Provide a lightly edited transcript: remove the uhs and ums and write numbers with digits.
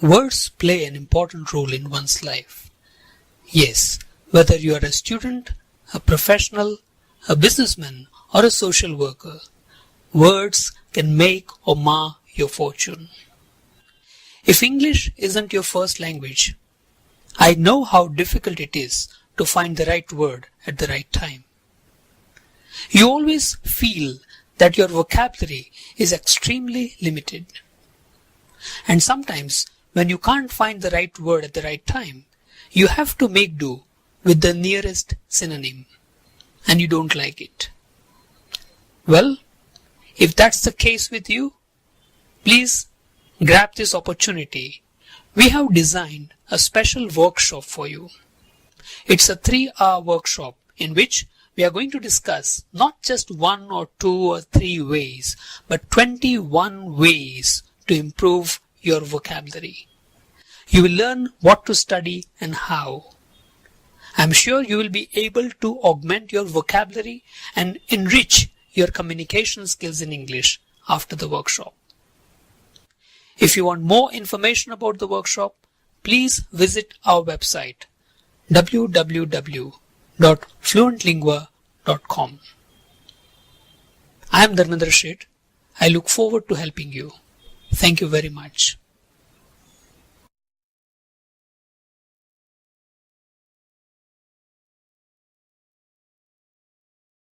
Words play an important role in one's life. Yes, whether you are a student, a professional, a businessman, or a social worker, words can make or mar your fortune. If English isn't your first language, I know how difficult it is to find the right word at the right time. You always feel that your vocabulary is extremely limited. And sometimes when you can't find the right word at the right time, you have to make do with the nearest synonym, and you don't like it. Well, if that's the case with you, please grab this opportunity. We have designed a special workshop for you. It's a 3-hour workshop in which we are going to discuss not just 1 or 2 or 3 ways, but 21 ways to improve your vocabulary. You will learn what to study and how. I'm sure you will be able to augment your vocabulary and enrich your communication skills in English after the workshop. If you want more information about the workshop, please visit our website www.fluentlingua.com. I am Dharmendra Sheth. I look forward to helping you. Thank you very much.